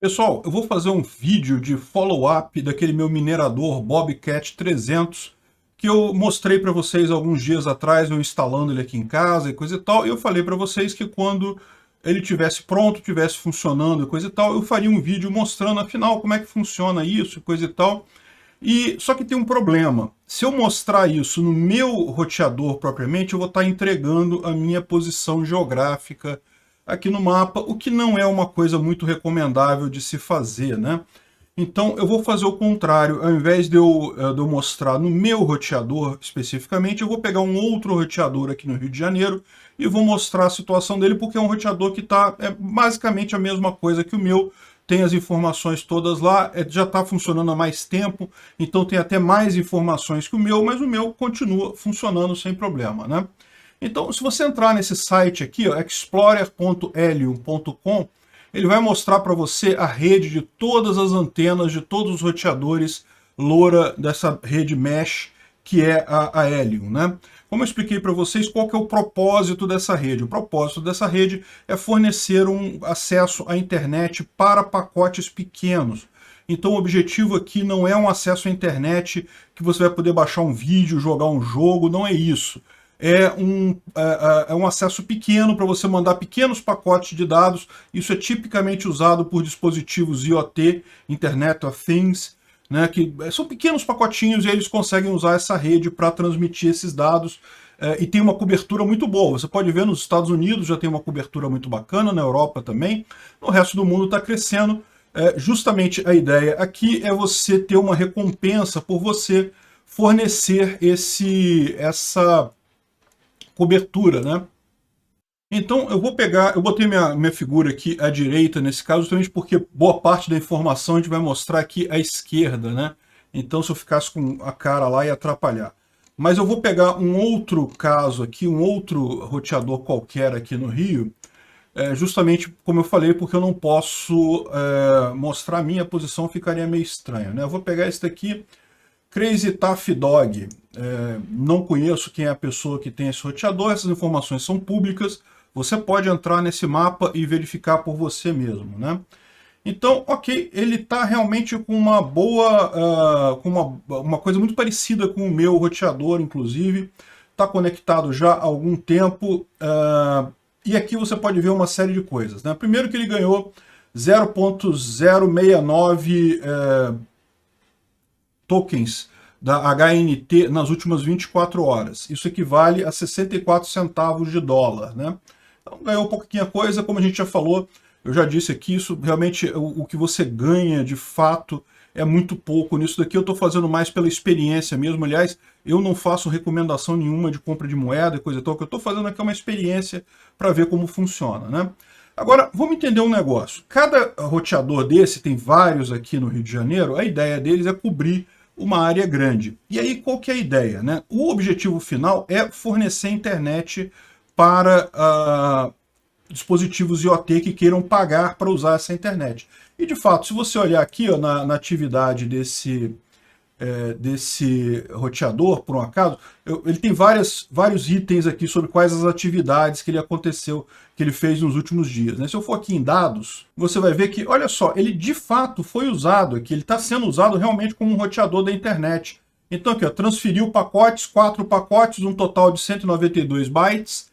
Pessoal, eu vou fazer um vídeo de follow-up daquele meu minerador Bobcat 300 que eu mostrei para vocês alguns dias atrás, eu instalando ele aqui em casa e coisa e tal, e eu falei para vocês que quando ele tivesse pronto, tivesse funcionando e coisa e tal, eu faria um vídeo mostrando afinal como é que funciona isso e coisa e tal. E só que tem um problema. Se eu mostrar isso no meu roteador propriamente, eu vou estar entregando a minha posição geográfica aqui no mapa, o que não é uma coisa muito recomendável de se fazer, né? Então eu vou fazer o contrário. Ao invés de eu mostrar no meu roteador especificamente, eu vou pegar um outro roteador aqui no Rio de Janeiro e vou mostrar a situação dele, porque é um roteador que é basicamente a mesma coisa que o meu, tem as informações todas lá, já está funcionando há mais tempo, então tem até mais informações que o meu, mas o meu continua funcionando sem problema, né? Então, se você entrar nesse site aqui, explorer.helium.com, ele vai mostrar para você a rede de todas as antenas, de todos os roteadores LoRa dessa rede mesh, que é a Helium, né? Como eu expliquei para vocês, qual que é o propósito dessa rede? O propósito dessa rede é fornecer um acesso à internet para pacotes pequenos. Então o objetivo aqui não é um acesso à internet que você vai poder baixar um vídeo, jogar um jogo, não é isso. É um acesso pequeno para você mandar pequenos pacotes de dados. Isso é tipicamente usado por dispositivos IoT, Internet of Things, né, que são pequenos pacotinhos e eles conseguem usar essa rede para transmitir esses dados. E tem uma cobertura muito boa. Você pode ver nos Estados Unidos já tem uma cobertura muito bacana, na Europa também. No resto do mundo está crescendo. Justamente a ideia aqui é você ter uma recompensa por você fornecer essa cobertura, né? Então eu vou pegar, eu botei minha figura aqui à direita nesse caso, justamente porque boa parte da informação a gente vai mostrar aqui à esquerda, né? Então se eu ficasse com a cara lá ia atrapalhar. Mas eu vou pegar um outro caso aqui, um outro roteador qualquer aqui no Rio, justamente como eu falei, porque eu não posso mostrar a minha posição, ficaria meio estranho, né? Eu vou pegar esse daqui, Crazy Taffy Dog. Não conheço quem é a pessoa que tem esse roteador, essas informações são públicas, você pode entrar nesse mapa e verificar por você mesmo, né? Então, ok, ele está realmente com uma boa, com uma coisa muito parecida com o meu roteador, inclusive, está conectado já há algum tempo, e aqui você pode ver uma série de coisas, né? Primeiro que ele ganhou 0.069 tokens da HNT nas últimas 24 horas. Isso equivale a 64 centavos de dólar, né? Então ganhou um pouquinho a coisa, como a gente já falou, eu já disse aqui, isso realmente, o que você ganha de fato é muito pouco. Nisso daqui eu estou fazendo mais pela experiência mesmo. Aliás, eu não faço recomendação nenhuma de compra de moeda e coisa e tal. O que eu estou fazendo aqui é uma experiência para ver como funciona, né? Agora, vamos entender um negócio. Cada roteador desse, tem vários aqui no Rio de Janeiro, a ideia deles é cobrir uma área grande. E aí, qual que é a ideia, né? O objetivo final é fornecer internet para dispositivos IoT que queiram pagar para usar essa internet. E, de fato, se você olhar aqui ó, na atividade desse roteador, por um acaso, ele tem vários itens aqui sobre quais as atividades que ele fez nos últimos dias, né? Se eu for aqui em dados, você vai ver que, olha só, ele de fato foi usado aqui, ele está sendo usado realmente como um roteador da internet. Então aqui, ó, transferiu pacotes, 4 pacotes, um total de 192 bytes,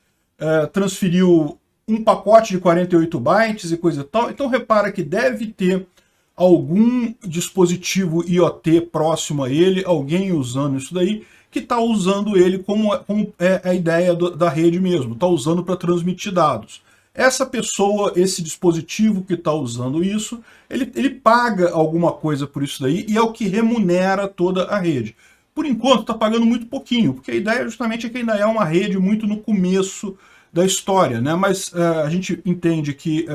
transferiu um pacote de 48 bytes e coisa e tal. Então repara que deve ter algum dispositivo IoT próximo a ele, alguém usando isso daí, que está usando ele como é a ideia da rede mesmo, está usando para transmitir dados. Essa pessoa, esse dispositivo que está usando isso, ele paga alguma coisa por isso daí e é o que remunera toda a rede. Por enquanto está pagando muito pouquinho, porque a ideia justamente é que ainda é uma rede muito no começo da história, né? Mas a gente entende que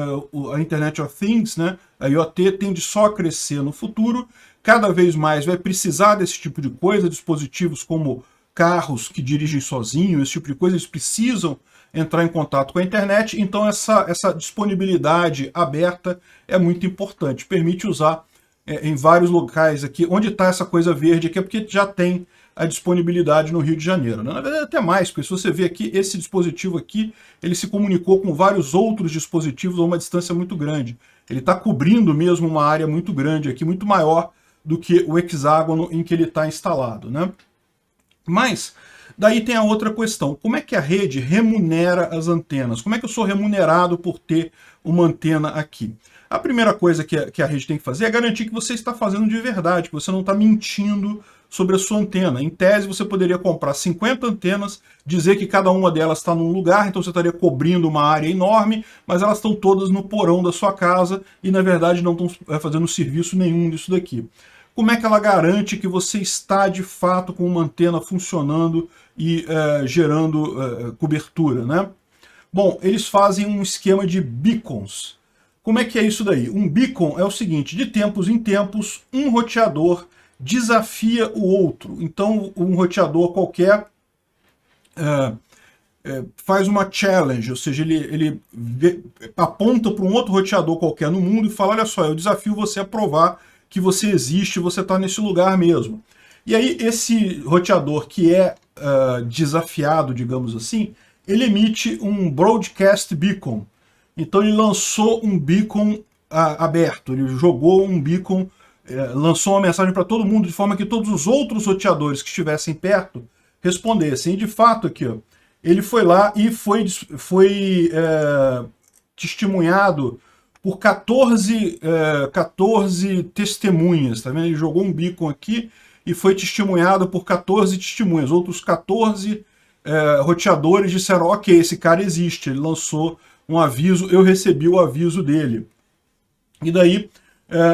a Internet of Things, né, a IoT, tende só a crescer no futuro, cada vez mais vai precisar desse tipo de coisa, dispositivos como carros que dirigem sozinhos, esse tipo de coisa, eles precisam entrar em contato com a internet, então essa disponibilidade aberta é muito importante, permite usar em vários locais aqui, onde está essa coisa verde aqui, é porque já tem a disponibilidade no Rio de Janeiro, né? Na verdade até mais, porque se você vê aqui, esse dispositivo aqui, ele se comunicou com vários outros dispositivos a uma distância muito grande. Ele está cobrindo mesmo uma área muito grande aqui, muito maior do que o hexágono em que ele está instalado, né? Mas daí tem a outra questão, como é que a rede remunera as antenas? Como é que eu sou remunerado por ter uma antena aqui? A primeira coisa que a rede tem que fazer é garantir que você está fazendo de verdade, que você não está mentindo sobre a sua antena. Em tese, você poderia comprar 50 antenas, dizer que cada uma delas está num lugar, então você estaria cobrindo uma área enorme, mas elas estão todas no porão da sua casa e, na verdade, não estão fazendo serviço nenhum disso daqui. Como é que ela garante que você está, de fato, com uma antena funcionando e gerando cobertura, né? Bom, eles fazem um esquema de beacons. Como é que é isso daí? Um beacon é o seguinte, de tempos em tempos, um roteador desafia o outro. Então, um roteador qualquer faz uma challenge, ou seja, ele aponta para um outro roteador qualquer no mundo e fala, olha só, eu desafio você a provar que você existe, você está nesse lugar mesmo. E aí, esse roteador que é desafiado, digamos assim, ele emite um broadcast beacon. Então ele lançou um beacon aberto, ele jogou um beacon, lançou uma mensagem para todo mundo, de forma que todos os outros roteadores que estivessem perto respondessem. E de fato aqui, ó, ele foi lá e foi testemunhado por 14 testemunhas, tá vendo? Ele jogou um beacon aqui e foi testemunhado por 14 testemunhas. Outros 14 roteadores disseram, ok, esse cara existe, ele lançou um aviso, eu recebi o aviso dele. E daí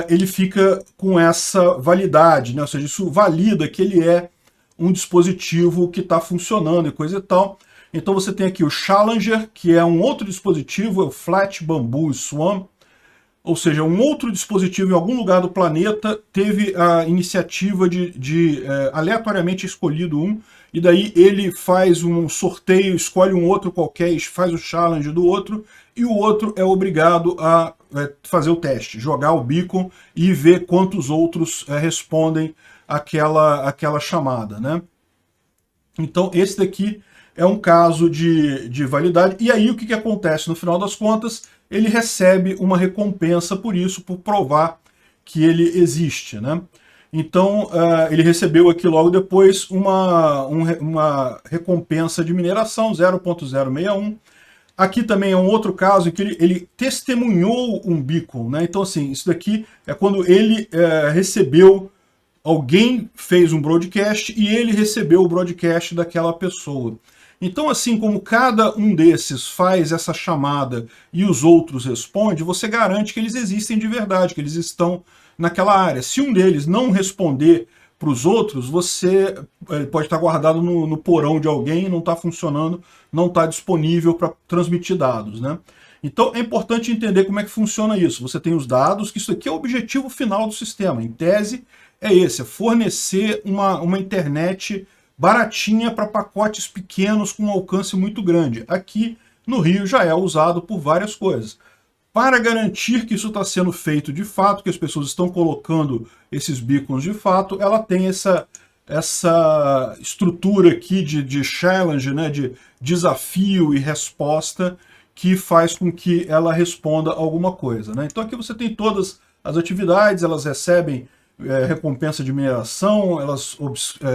ele fica com essa validade, né? Ou seja, isso valida que ele é um dispositivo que está funcionando e coisa e tal. Então você tem aqui o Challenger, que é um outro dispositivo, é o Flat Bamboo Swan, ou seja, um outro dispositivo em algum lugar do planeta teve a iniciativa de aleatoriamente escolhido um, e daí ele faz um sorteio, escolhe um outro qualquer, faz o challenge do outro, e o outro é obrigado a fazer o teste, jogar o beacon e ver quantos outros respondem aquela chamada, né? Então esse daqui é um caso de validade, e aí o que acontece? No final das contas, ele recebe uma recompensa por isso, por provar que ele existe, né? Então, ele recebeu aqui logo depois uma recompensa de mineração, 0.061. Aqui também é um outro caso em que ele testemunhou um beacon, né? Então, assim, isso daqui é quando ele recebeu, alguém fez um broadcast e ele recebeu o broadcast daquela pessoa. Então, assim como cada um desses faz essa chamada e os outros respondem, você garante que eles existem de verdade, que eles estão naquela área. Se um deles não responder para os outros, você pode estar guardado no porão de alguém, não está funcionando, não está disponível para transmitir dados, né? Então é importante entender como é que funciona isso. Você tem os dados, que isso aqui é o objetivo final do sistema. Em tese é esse, é fornecer uma internet baratinha para pacotes pequenos com um alcance muito grande. Aqui no Rio já é usado por várias coisas. Para garantir que isso está sendo feito de fato, que as pessoas estão colocando esses beacons de fato, ela tem essa estrutura aqui de challenge, né, de desafio e resposta, que faz com que ela responda alguma coisa, né? Então aqui você tem todas as atividades, elas recebem recompensa de mineração, elas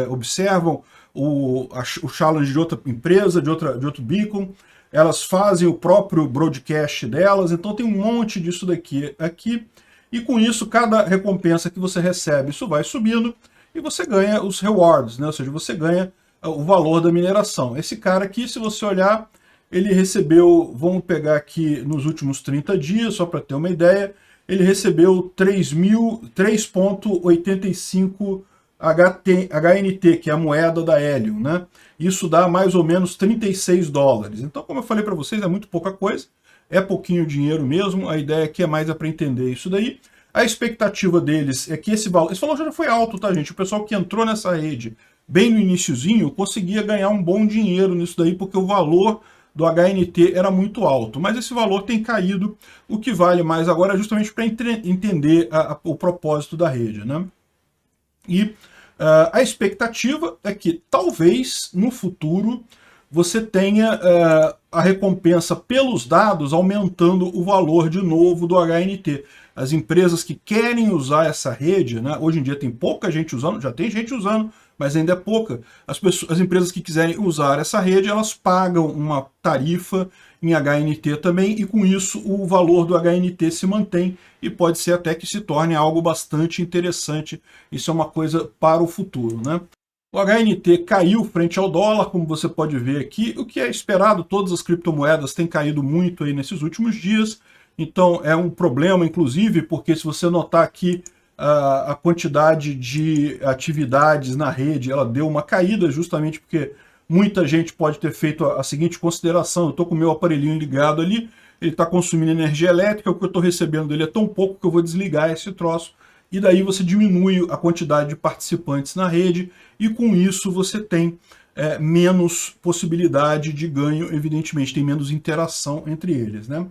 observam o challenge de outra empresa, de outro beacon, elas fazem o próprio broadcast delas, então tem um monte disso daqui aqui, e com isso, cada recompensa que você recebe, isso vai subindo, e você ganha os rewards, né? Ou seja, você ganha o valor da mineração. Esse cara aqui, se você olhar, ele recebeu, vamos pegar aqui nos últimos 30 dias, só para ter uma ideia, ele recebeu 3.85 HNT, que é a moeda da Helium, né? Isso dá mais ou menos 36 dólares. Então, como eu falei para vocês, é muito pouca coisa, é pouquinho dinheiro mesmo, a ideia aqui é mais para entender isso daí. A expectativa deles é que esse valor já foi alto, tá, gente? O pessoal que entrou nessa rede bem no iniciozinho conseguia ganhar um bom dinheiro nisso daí, porque o valor do HNT era muito alto, mas esse valor tem caído. O que vale mais agora é justamente para entender o propósito da rede, né? E a expectativa é que talvez no futuro você tenha a recompensa pelos dados aumentando o valor de novo do HNT. As empresas que querem usar essa rede, né, hoje em dia tem pouca gente usando, já tem gente usando, mas ainda é pouca. As empresas que quiserem usar essa rede, elas pagam uma tarifa em HNT também, e com isso o valor do HNT se mantém e pode ser até que se torne algo bastante interessante. Isso é uma coisa para o futuro, né? O HNT caiu frente ao dólar, como você pode ver aqui, o que é esperado. Todas as criptomoedas têm caído muito aí nesses últimos dias, então é um problema, inclusive, porque se você notar aqui a quantidade de atividades na rede, ela deu uma caída justamente porque muita gente pode ter feito a seguinte consideração: eu estou com o meu aparelhinho ligado ali, ele está consumindo energia elétrica, o que eu estou recebendo dele é tão pouco que eu vou desligar esse troço, e daí você diminui a quantidade de participantes na rede, e com isso você tem menos possibilidade de ganho, evidentemente, tem menos interação entre eles, né?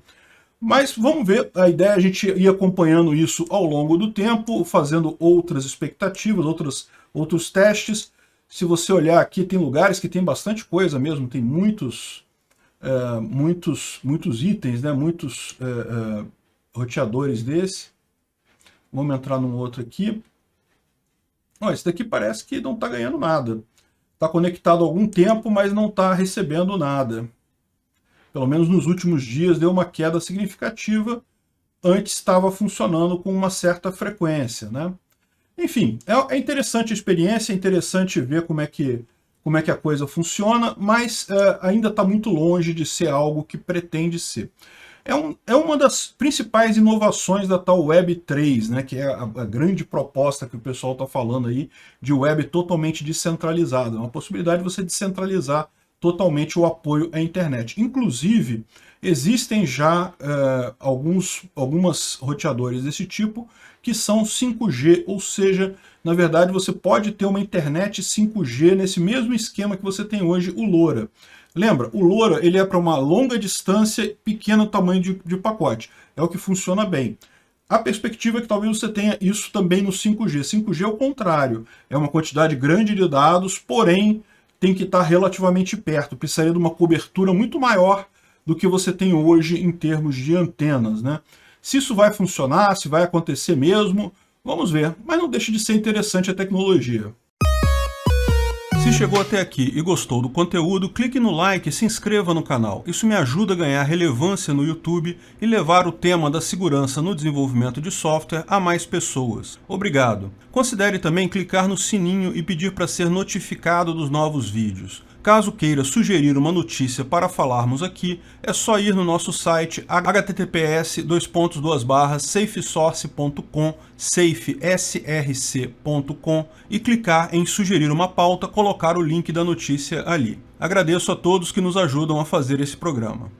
Mas vamos ver, a ideia é a gente ir acompanhando isso ao longo do tempo, fazendo outras expectativas, outros testes. Se você olhar aqui, tem lugares que tem bastante coisa mesmo, tem muitos itens, né? Muitos roteadores desse. Vamos entrar num outro aqui. Esse daqui parece que não está ganhando nada. Está conectado há algum tempo, mas não está recebendo nada. Pelo menos nos últimos dias deu uma queda significativa. Antes estava funcionando com uma certa frequência, né? Enfim, é interessante a experiência, é interessante ver como é que a coisa funciona, mas ainda está muito longe de ser algo que pretende ser. É uma das principais inovações da tal Web3, né, que é a grande proposta que o pessoal está falando aí, de web totalmente descentralizada. É uma possibilidade de você descentralizar totalmente o apoio à internet. Inclusive, existem já algumas roteadores desse tipo que são 5G, ou seja, na verdade você pode ter uma internet 5G nesse mesmo esquema que você tem hoje, o LoRa. Lembra, o LoRa ele é para uma longa distância, pequeno tamanho de pacote. É o que funciona bem. A perspectiva é que talvez você tenha isso também no 5G. 5G é o contrário. É uma quantidade grande de dados, porém tem que estar relativamente perto. Precisaria de uma cobertura muito maior do que você tem hoje em termos de antenas, né? Se isso vai funcionar, se vai acontecer mesmo, vamos ver. Mas não deixa de ser interessante a tecnologia. Se chegou até aqui e gostou do conteúdo, clique no like e se inscreva no canal. Isso me ajuda a ganhar relevância no YouTube e levar o tema da segurança no desenvolvimento de software a mais pessoas. Obrigado. Considere também clicar no sininho e pedir para ser notificado dos novos vídeos. Caso queira sugerir uma notícia para falarmos aqui, é só ir no nosso site https://safesource.com, safesrc.com, e clicar em sugerir uma pauta, colocar o link da notícia ali. Agradeço a todos que nos ajudam a fazer esse programa.